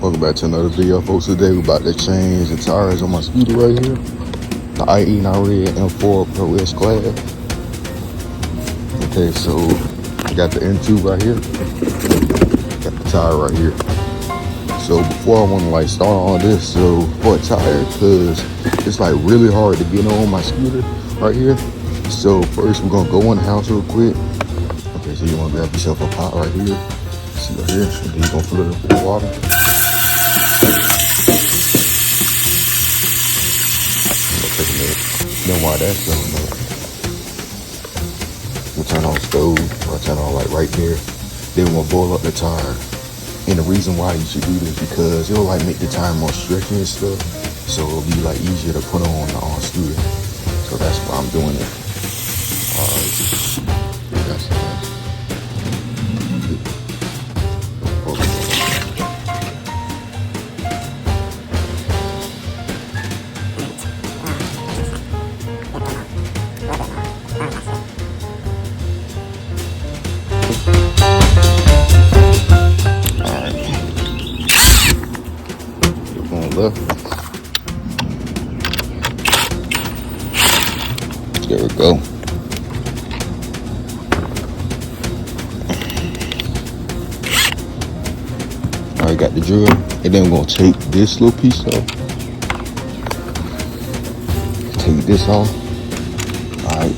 Welcome back to another video, folks. Today we're about to change the tires on my scooter right here. The iENYRID M4 Pro S class. Okay, so I got the N2 right here. Got the tire right here. So before I want to like start all this, so for a tire, because it's like really hard to get on my scooter right here. So first we're gonna go in the house real quick. Okay, so you want to grab yourself a pot right here. See right here, and then you're gonna fill it up with water. Then while that's filling up, we'll turn on the stove, or turn on like right there. Then we'll boil up the tire. And the reason why you should do this because it'll like make the tire more stretchy and stuff. So it'll be like easier to put on the scooter. So that's why I'm doing it. Alright. That's nice. Left. There we go. Alright, got the drill. And then we're gonna take this little piece off. Take this off. Alright.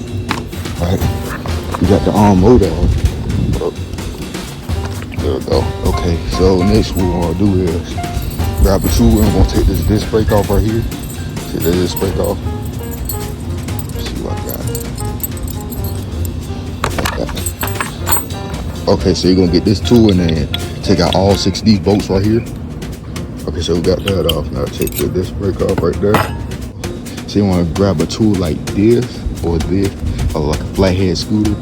We got the arm motor off. There we go. Okay, so next what we're gonna do is grab a tool and we're gonna take this disc brake off right here. Take the disc brake off. Let's see what I got. Okay, so you're gonna get this tool and then take out all 6 of these bolts right here. Okay, so we got that off. Now take the disc brake off right there. So you wanna grab a tool like this, or like a flathead scooter.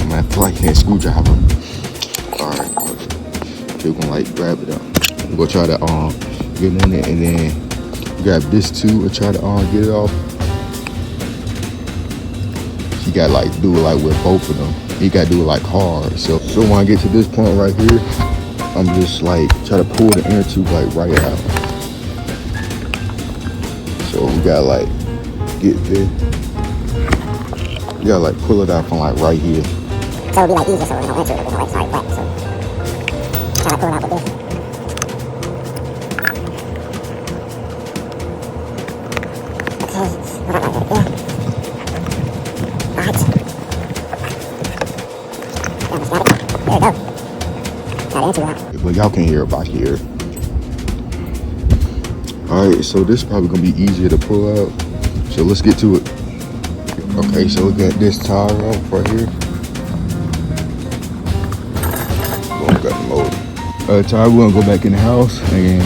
I'm a flathead screwdriver. Alright, so we're gonna like grab it up. We're gonna try to get on it and then grab this too and try to get it off. You gotta like do it like with both of them. You gotta do it like hard. So when I get to this point right here, I'm just like try to pull the inner tube like right out. So we gotta like get this. You gotta like pull it out from like right here. So it'll be like easier so there's no inner tube, there's no like side flat. So try to pull it out with this. Well, y'all can hear it, but I can hear it. Alright, so this is probably gonna be easier to pull out. So let's get to it. Okay, so we got this tire off right here. Boom, got the motor. Alright, tire, we're gonna go back in the house and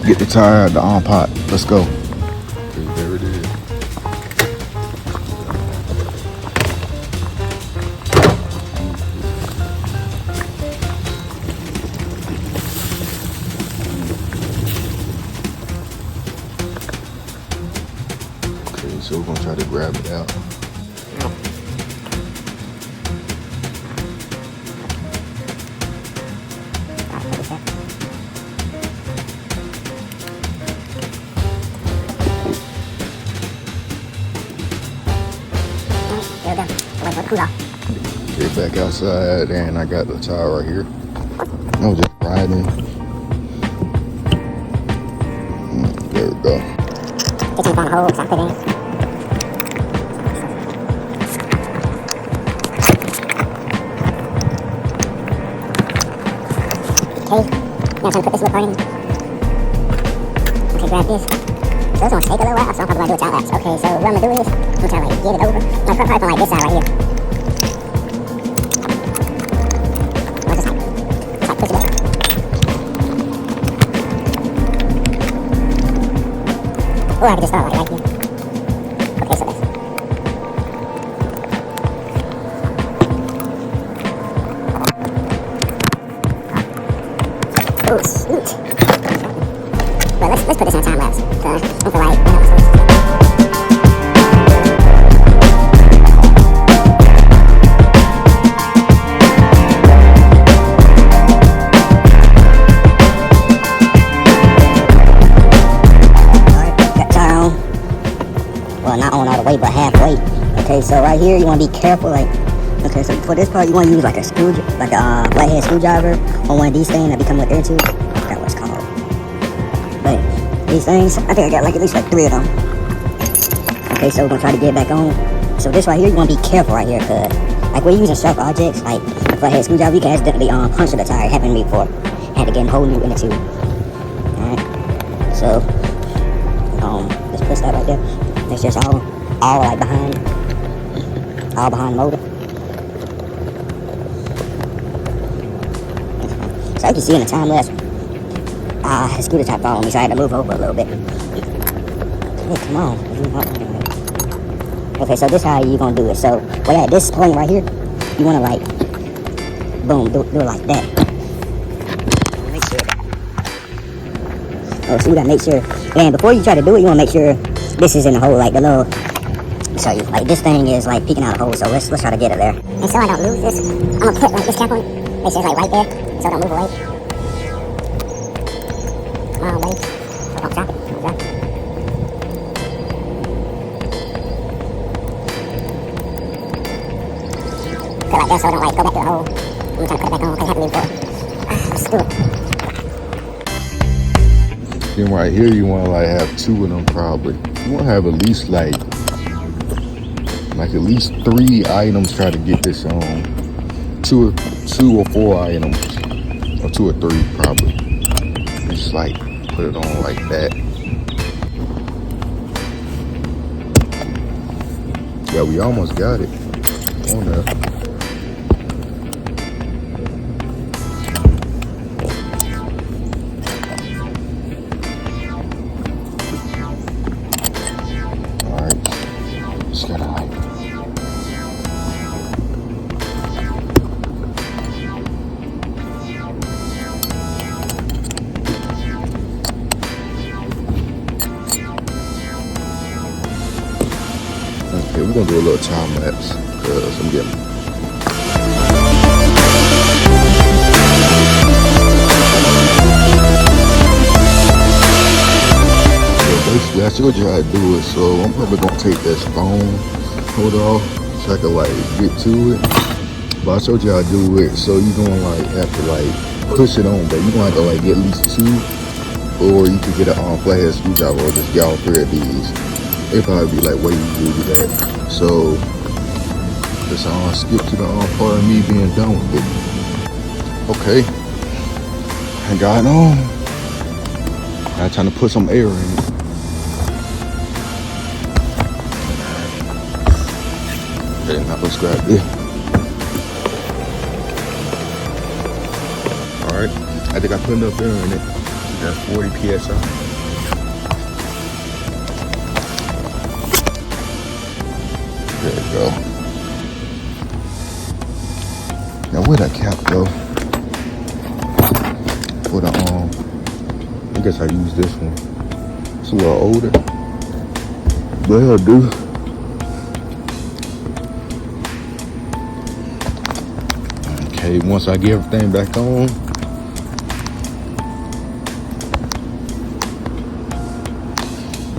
get the tire out of the arm pot. Let's go. Okay, there it is. So we're gonna try to grab it out. Get back outside and I got the tire right here. I was just riding. There we go. Taking down the hole, so I put in. Okay, now I'm trying to put this little part in. Okay, grab this. So it's gonna take a little while, so I'm probably gonna do it time lapse. Okay, so what I'm gonna do is, I'm gonna try to like get it over. I'm probably from like this side right here. Or just like push it back. Or I could just start like right here. Okay, so that's oh, shoot. But let's put this in a time lapse. So, I feel like, Okay, so right here you want to be careful. Like, okay, so for this part you want to use like a flathead screwdriver on one of these things that become with there too. I forgot what it's called. But these things, I think I got like at least like 3 of them. Okay, so we're gonna try to get it back on. So this right here, you want to be careful right here, cause like when you're using sharp objects, like a flathead screwdriver, you can accidentally puncture the tire. It happened to me before. Had to get a whole new inner tube. All right, so just push that right there. It's just all like behind the motor. So you can see in the time lapse, the scooter top fall on me, so I had to move over a little bit. Hey, come on. Okay, so this is how you're gonna do it. So at this point right here, you wanna like, boom, do it like that. Make sure. Oh, so you gotta make sure. And before you try to do it, you wanna make sure this is in the hole, like the little. Show you, like this thing is like peeking out the hole. So let's try to get it there. And so I don't lose this, I'm gonna put like this cap on it. Make sure it's like right there, so don't move away. Come on, baby. So don't drop it. Don't drop it. Put it like that so it don't like go back to the hole. I'm gonna try to put it back on because it happened before. Let's do it. Then right here, you want to like have 2 of them probably. You want to have at least like at least 3 items. Try to get this on 2 or 4 items, or 2 or 3 probably. Just like put it on like that. Yeah, we almost got it on there. Okay, we're gonna do a little time lapse because I'm getting. So basically, I showed you how to do it. So I'm probably gonna take this phone holder off so I can like get to it. But I showed you how to do it. So you're gonna like have to like push it on, but you're gonna have to like get at least 2, or you could get a flathead screwdriver or just get all 3 of these. It'd probably be like way easier to do that. So let's skip to the part of me being done with it. Okay, I got it on. I'm trying to put some air in it. Okay, now let's grab this. All right, I think I put enough air in it. That's 40 psi. There we go. Now where'd that cap go? For the I guess I use this one. It's a little older. But it'll do. Okay, once I get everything back on,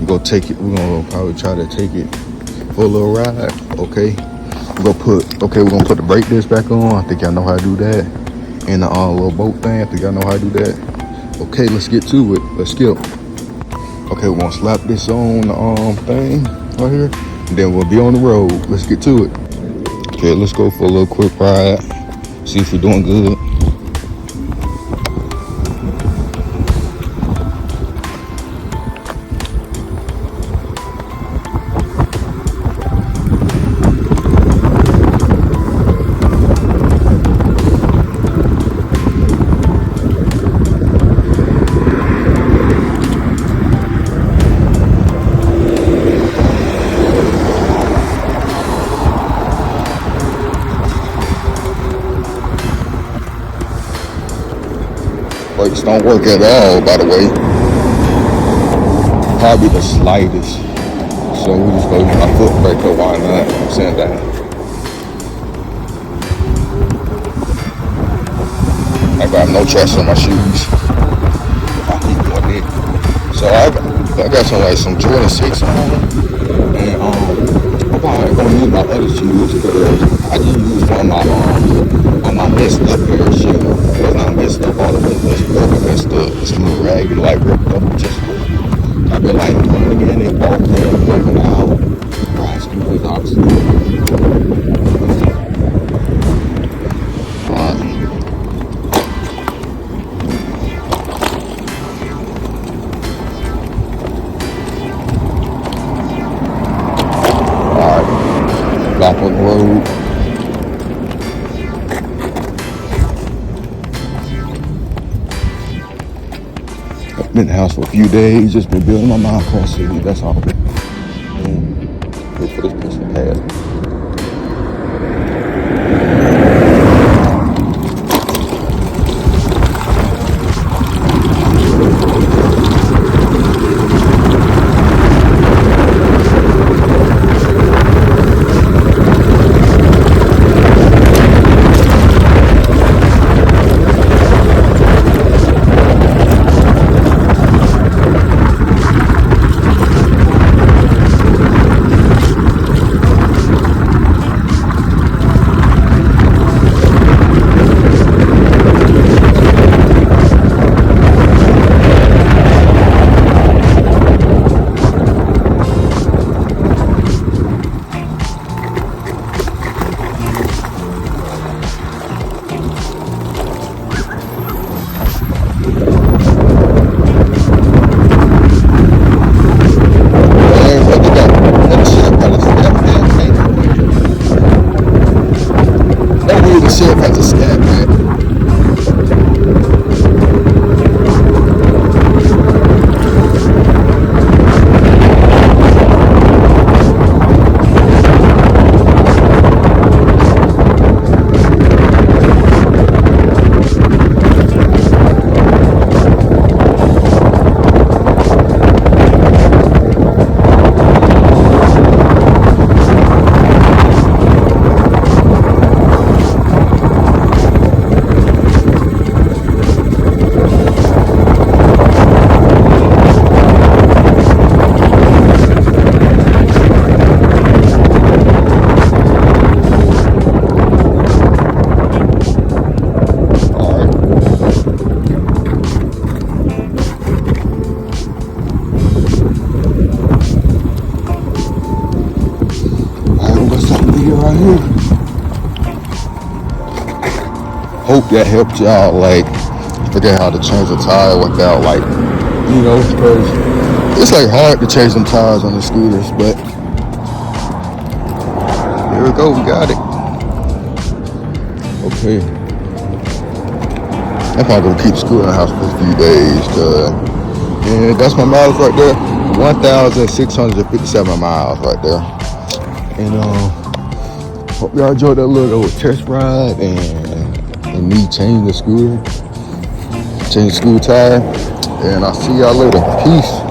we're gonna probably try to take it for a little ride. Okay, we're gonna put the brake disc back on. I think y'all know how to do that. And the little bolt thing, I think y'all know how to do that. Okay, let's get to it. Let's skip. Okay, we're gonna slap this on the thing right here, and then we'll be on the road. Let's get to it. Okay, let's go for a little quick ride. See if we're doing good. Brakes don't work at all, by the way. Probably the slightest. So we just go use my foot brake, why not? I'm saying that. I got no traction on my shoes. I keep doing it. So I got some Jordan 6 on. And I'm probably gonna use my other shoes because I just use one of my messed up pair of shoes. It's not messed up all the way, but it's really messed up. It's a little raggedy, like ripped up just a little. I've been like putting them in and off them, working out, riding scooters, obviously. Alright. Back on the road. I've been in the house for a few days, just been building my mind constantly, that's all. Wait for this person to pass. Shit has a scat, man. Hope that helped y'all like figure out how to change a tire without like, you know, because it's like hard to change them tires on the scooters, but here we go, we got it. Okay. I'm probably gonna keep the scooter in the house for a few days, cause yeah, that's my miles right there. 1,657 miles right there. And hope y'all enjoyed that little test ride and me changing the scooter, change the scooter tire, and I'll see y'all later. Peace.